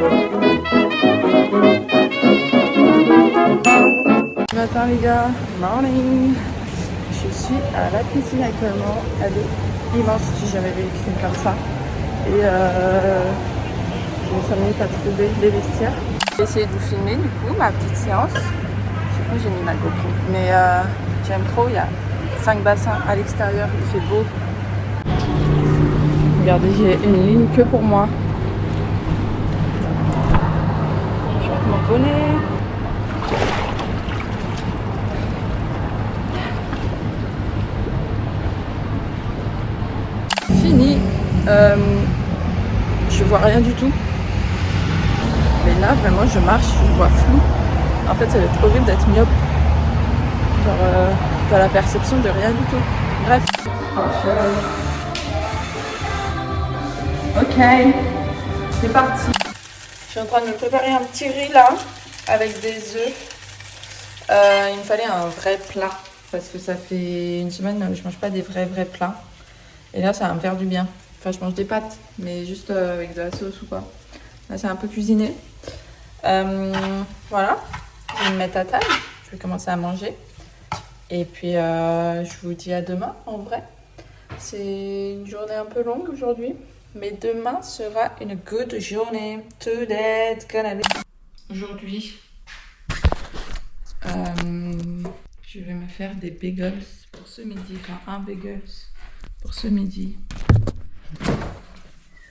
Bon matin les gars, morning. Je suis à la piscine actuellement, elle est immense, j'ai jamais vu une piscine comme ça. Et j'ai mis 5 minutes à trouver les vestiaires. J'ai essayé de vous filmer du coup ma petite séance. Je sais pas, j'ai mis ma GoPro, mais j'aime trop, il y a 5 bassins à l'extérieur, il fait beau. Regardez, j'ai une ligne que pour moi. Je vais mettre mon bonnet. Fini. Je vois rien du tout. Mais là, vraiment, je marche, je vois flou. En fait, ça va être horrible d'être myope. Genre, t'as la perception de rien du tout. Bref. Ok, c'est parti. Je suis en train de me préparer un petit riz là, avec des œufs. Il me fallait un vrai plat, parce que ça fait une semaine que je mange pas des vrais plats. Et là, ça va me faire du bien. Enfin, je mange des pâtes, mais juste avec de la sauce ou quoi. Là, c'est un peu cuisiné. Voilà, je vais me mettre à table. Je vais commencer à manger. Et puis, je vous dis à demain, en vrai. C'est une journée un peu longue aujourd'hui. Mais demain sera une good journée. Today's gonna be... Aujourd'hui, je vais me faire des bagels pour ce midi. Enfin, un bagel pour ce midi.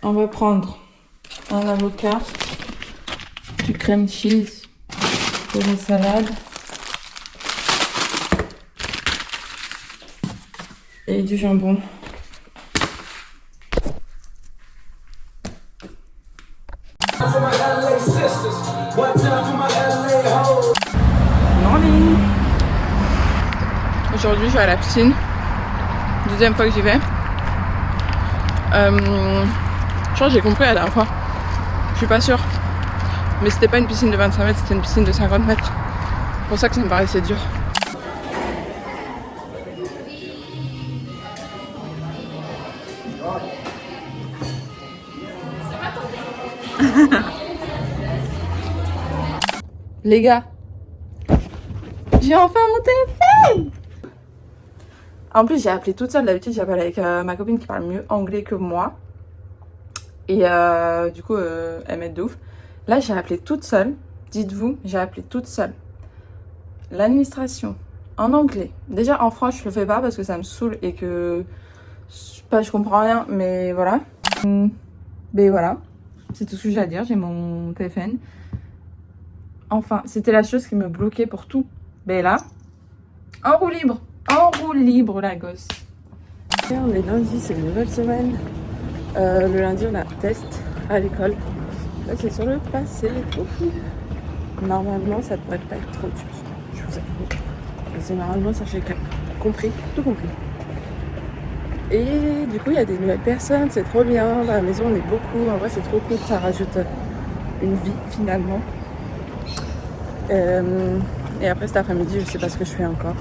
On va prendre un avocat, du crème cheese pour les salades et du jambon. Morning. Aujourd'hui, je vais à la piscine. Deuxième fois que j'y vais. Je crois que j'ai compris la dernière fois. Je suis pas sûre. Mais c'était pas une piscine de 25 mètres, c'était une piscine de 50 mètres. C'est pour ça que ça me paraissait dur. Les gars, j'ai enfin mon téléphone. En plus, j'ai appelé toute seule. D'habitude, j'appelle avec ma copine qui parle mieux anglais que moi. Et du coup, elle m'aide de ouf. Là, j'ai appelé toute seule. Dites-vous, j'ai appelé toute seule. L'administration en anglais. Déjà, en France, je le fais pas parce que ça me saoule et que je comprends rien. Mais voilà. Mais voilà. C'est tout ce que j'ai à dire. J'ai mon téléphone. Enfin, c'était la chose qui me bloquait pour tout. Mais là, en roue libre. En roue libre, la gosse. On est lundi, c'est une nouvelle semaine. Le lundi, on a test à l'école. Là, c'est sur le passé. Normalement, ça devrait pas être trop dur. Je vous avoue. C'est normalement, ça, j'ai compris. Tout compris. Et du coup, il y a des nouvelles personnes. C'est trop bien. Dans la maison, on est beaucoup. En vrai, c'est trop cool. Ça rajoute une vie, finalement. Et après, cet après-midi, je sais pas ce que je fais encore.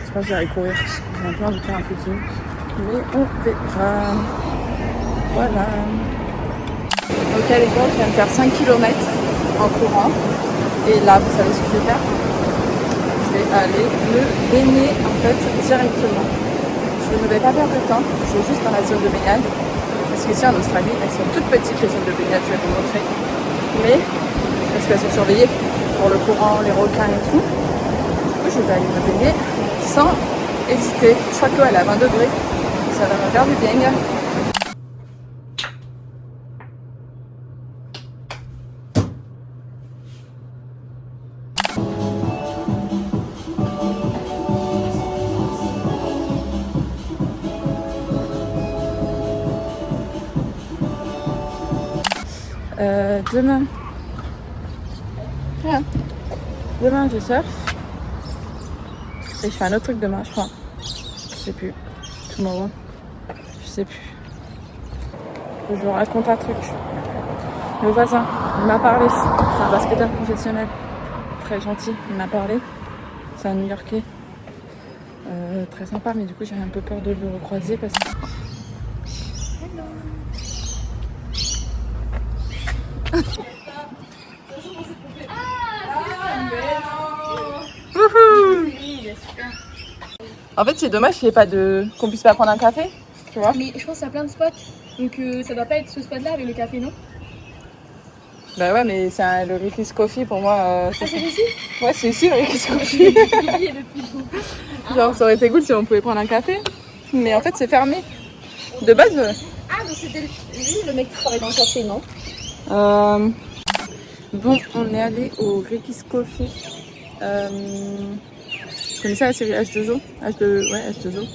Je pense que j'allais courir. J'ai un peu envie de faire un footing. Mais on verra. Voilà. Ok les gars, je viens de faire 5 km en courant. Et là, vous savez ce que je vais faire? Je vais aller me baigner en fait directement. Je ne vais pas perdre de temps. Je vais juste dans la zone de baignade. Parce qu'ici en Australie, elles sont toutes petites les zones de baignade, je vais vous montrer. Mais, parce qu'elles sont surveillées pour le courant, les requins et tout. Du coup, je vais aller me baigner sans hésiter. Je crois que l'eau elle est à 20 degrés. Ça va me faire du bien. Demain, voilà. Demain je surfe et je fais un autre truc demain, je crois. Je sais plus. Tomorrow. Je sais plus. Je vous raconte un truc. Le voisin, il m'a parlé. C'est un basketteur professionnel, très gentil. Il m'a parlé. C'est un New-Yorkais, très sympa, mais du coup j'ai un peu peur de le recroiser parce que. Hello. super. En fait, c'est dommage qu'on puisse pas prendre un café, tu vois. Mais je pense qu'il y a plein de spots. Donc ça doit pas être ce spot-là avec le café, non? Bah ouais, mais le Ricky's Coffee pour moi. C'est ici? Ouais, c'est ici le Ricky's Coffee. Genre, ça aurait été cool si on pouvait prendre un café. Mais en fait, c'est fermé. De base. Ah, donc c'était lui le mec qui travaille dans le café, non? Bon, on est allé au Ricky's Coffee. Vous connaissez la série H2O? Ouais, H2O.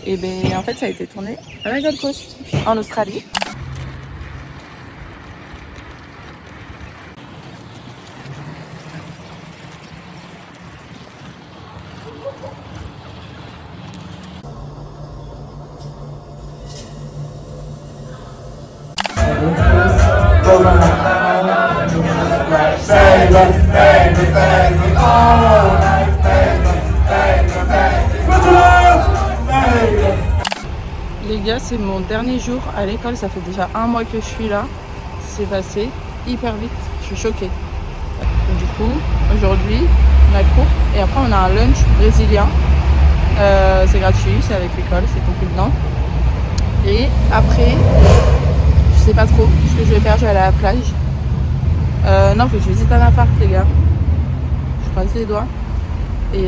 Et ben en fait, ça a été tourné à la Gold Coast, en Australie. Les gars, c'est mon dernier jour à l'école, ça fait déjà 1 mois que je suis là. C'est passé hyper vite, je suis choquée. Du coup, aujourd'hui, on a cours et après on a un lunch brésilien. C'est gratuit, c'est avec l'école, c'est compris dedans. Et après, je sais pas trop ce que je vais faire, je vais aller à la plage. Non, faut que je visite un appart, les gars. Je croise les doigts. Et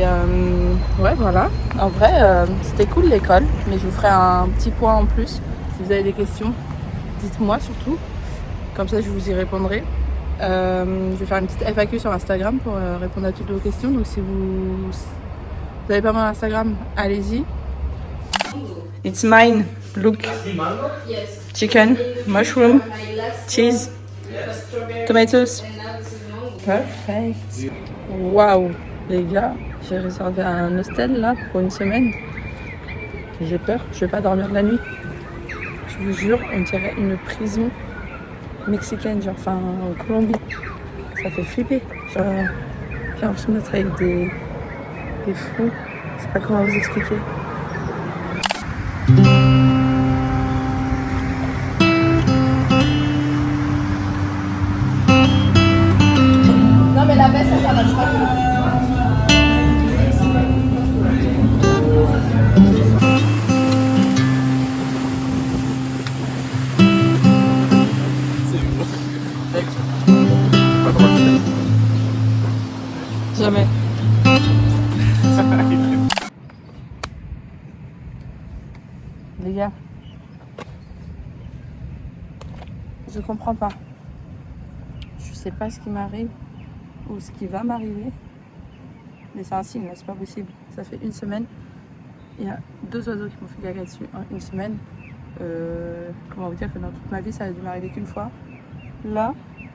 ouais, voilà. En vrai, c'était cool l'école, mais je vous ferai un petit point en plus. Si vous avez des questions, dites-moi surtout. Comme ça, je vous y répondrai. Je vais faire une petite FAQ sur Instagram pour répondre à toutes vos questions. Donc si vous n'avez pas mon Instagram, allez-y. It's mine. Look. Chicken, mushroom, cheese, tomatoes. Perfect. Waouh, les gars, j'ai réservé un hostel là pour une semaine. J'ai peur, je vais pas dormir de la nuit. Je vous jure, on dirait une prison mexicaine, genre, enfin en Colombie. Ça fait flipper. Genre, j'ai l'impression d'être avec des fous. Je sais pas comment vous expliquer. Non, mais la baisse, ça marche pas. Jamais. Les gars, je comprends pas. Je sais pas ce qui m'arrive ou ce qui va m'arriver, mais c'est un signe, c'est pas possible. Ça fait une semaine, il y a 2 oiseaux qui m'ont fait gaga dessus en une semaine. Comment vous dire que dans toute ma vie ça a dû m'arriver qu'une fois. Là,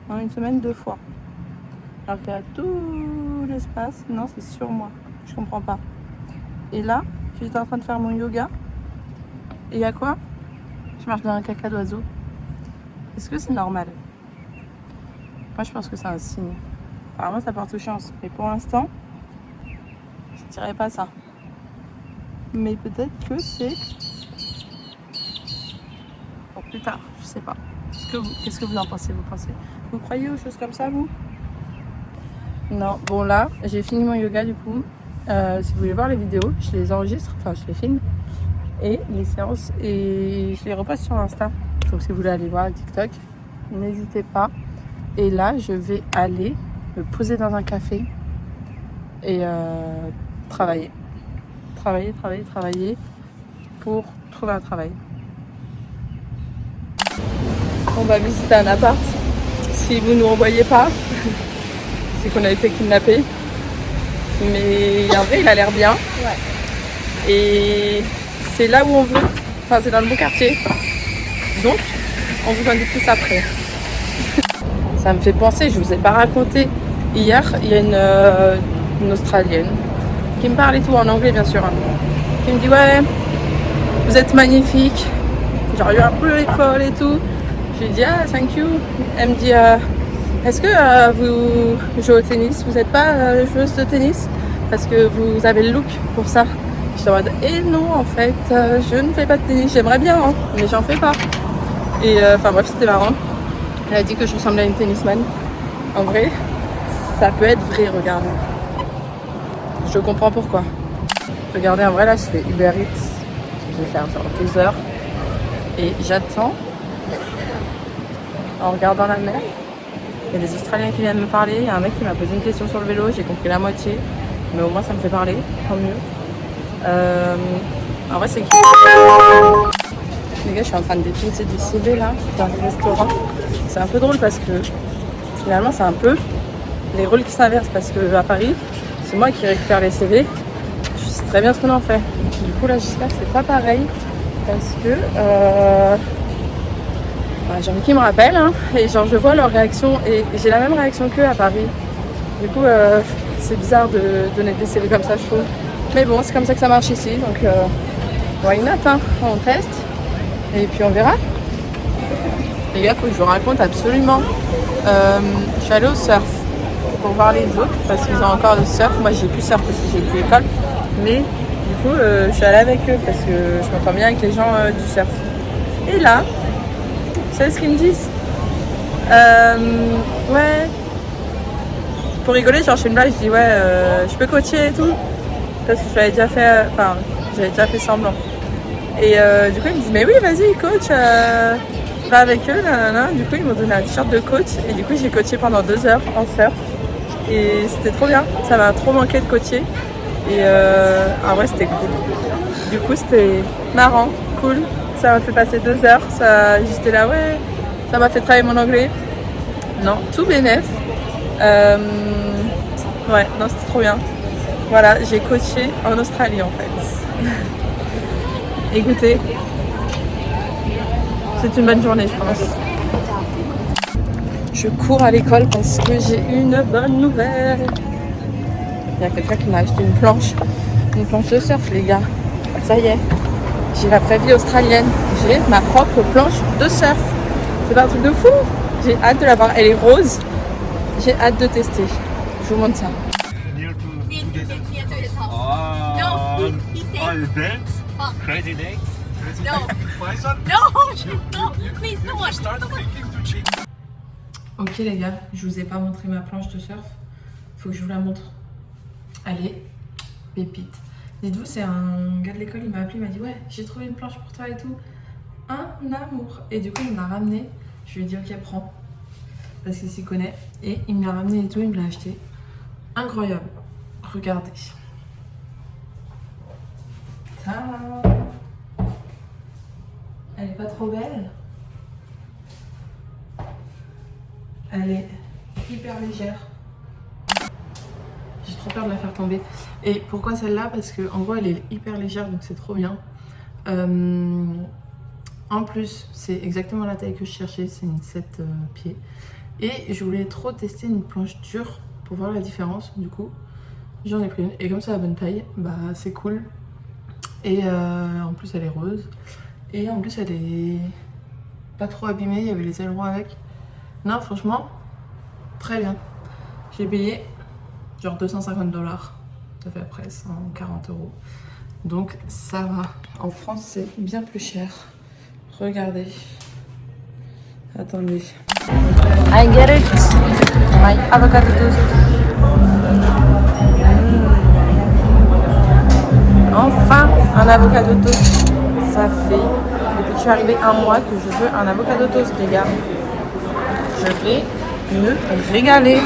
en une semaine, 2 fois. Alors qu'il y a tout l'espace, non, c'est sur moi. Je comprends pas. Et là, j'étais en train de faire mon yoga. Et il y a quoi? Je marche dans un caca d'oiseau. Est-ce que c'est normal? Moi, je pense que c'est un signe. Apparemment, ça porte chance. Mais pour l'instant, je dirais pas ça. Mais peut-être que c'est pour plus tard. Je sais pas. Qu'est-ce que vous en pensez? Vous croyez aux choses comme ça, vous? Non. Bon, là, j'ai fini mon yoga du coup. Si vous voulez voir les vidéos, je les enregistre, enfin, je les filme. Et les séances, et je les reposte sur Insta. Donc, si vous voulez aller voir le TikTok, n'hésitez pas. Et là, je vais aller me poser dans un café et travailler pour trouver un travail. On va visiter un appart. Si vous ne nous revoyez pas, c'est qu'on a été kidnappés. Mais en vrai, il a l'air bien. Ouais. Et c'est là où on veut. Enfin, c'est dans le bon quartier. Donc, on vous en dit plus après. Ça me fait penser, je vous ai pas raconté. Hier, il y a une Australienne qui me parle et tout en anglais, bien sûr. Hein, qui me dit ouais, vous êtes magnifique. Genre, you're beautiful et tout. Je lui dis ah, thank you. Elle me dit est-ce que vous jouez au tennis? Vous n'êtes pas joueuse de tennis? Parce que vous avez le look pour ça. Je suis en mode et non, en fait, je ne fais pas de tennis. J'aimerais bien, hein, mais j'en fais pas. Et enfin bref, c'était marrant. Elle a dit que je ressemblais à une tennisman. En vrai, ça peut être vrai, regarde. Je comprends pourquoi. Regardez, en vrai, là, je fais Uber Eats. Je vais faire genre 2 heures. Et j'attends en regardant la mer. Il y a des Australiens qui viennent me parler. Il y a un mec qui m'a posé une question sur le vélo. J'ai compris la moitié. Mais au moins, ça me fait parler. Tant mieux. En vrai, c'est qui? Les gars, je suis en train de déposer du CV là, dans le restaurant. C'est un peu drôle parce que finalement, c'est un peu les rôles qui s'inversent. Parce que à Paris, c'est moi qui récupère les CV. Je sais très bien ce qu'on en fait. Du coup, là, j'espère que c'est pas pareil. Parce que j'ai envie qu'ils me rappellent. Hein, et genre, je vois leur réaction. Et j'ai la même réaction qu'eux à Paris. Du coup, c'est bizarre de donner des CV comme ça, je trouve. Mais bon, c'est comme ça que ça marche ici. Donc, why not, hein, on teste. Et puis on verra. Les gars, faut que je vous raconte absolument. Je suis allée au surf pour voir les autres parce qu'ils ont encore le surf. Moi, j'ai plus surf parce que j'ai plus l'école. Mais du coup, je suis allée avec eux parce que je m'entends bien avec les gens du surf. Et là, vous savez ce qu'ils me disent? Ouais. Pour rigoler, genre je fais une blague, je dis ouais, je peux coacher et tout. Parce que j'avais déjà fait, j'avais déjà fait semblant. Et du coup, ils me disent mais oui, vas-y, coach, va avec eux, nanana. Du coup, ils m'ont donné un t-shirt de coach. Et du coup, j'ai coaché pendant 2 heures en surf. Et c'était trop bien. Ça m'a trop manqué de coacher. Et en vrai, c'était cool. Du coup, c'était marrant, cool. Ça m'a fait passer 2 heures. J'étais là, ouais, ça m'a fait travailler mon anglais. Non, tout bénef. Ouais, non, c'était trop bien. Voilà, j'ai coaché en Australie en fait. Écoutez, c'est une bonne journée, je pense. Je cours à l'école parce que j'ai une bonne nouvelle. Il y a quelqu'un qui m'a acheté une planche de surf, les gars. Ça y est, j'ai la vraie vie australienne. J'ai ma propre planche de surf. C'est pas un truc de fou. J'ai hâte de la voir. Elle est rose. J'ai hâte de tester. Je vous montre ça. Crazy dates? No. Pfizer? No, please, no one. Start thinking to cheat. Ok les gars, je vous ai pas montré ma planche de surf. Faut que je vous la montre. Allez, pépite. Dites-vous, c'est un gars de l'école, il m'a appelé, il m'a dit ouais, j'ai trouvé une planche pour toi et tout. Un amour. Et du coup, il m'a ramené. Je lui ai dit ok, prends. Parce qu'il s'y connaît. Et il me l'a ramené et tout, il me l'a acheté. Incroyable. Regardez. Ça. Elle est pas trop belle. Elle est hyper légère. J'ai trop peur de la faire tomber. Et pourquoi celle-là? Parce que en gros elle est hyper légère, donc c'est trop bien. En plus, c'est exactement la taille que je cherchais, c'est une 7 pieds. Et je voulais trop tester une planche dure pour voir la différence. Du coup, j'en ai pris une. Et comme c'est la bonne taille, bah c'est cool. Et en plus elle est rose. Et en plus elle est pas trop abîmée, il y avait les ailerons avec. Non, franchement, très bien. J'ai payé genre 250 $. Ça fait après 140 €. Donc ça va. En France, c'est bien plus cher. Regardez. Attendez. I get it. My avocado toast. Enfin, un avocado toast. Ça fait, depuis que je suis arrivée 1 mois, que je veux un avocado toast, les gars. Je vais me régaler.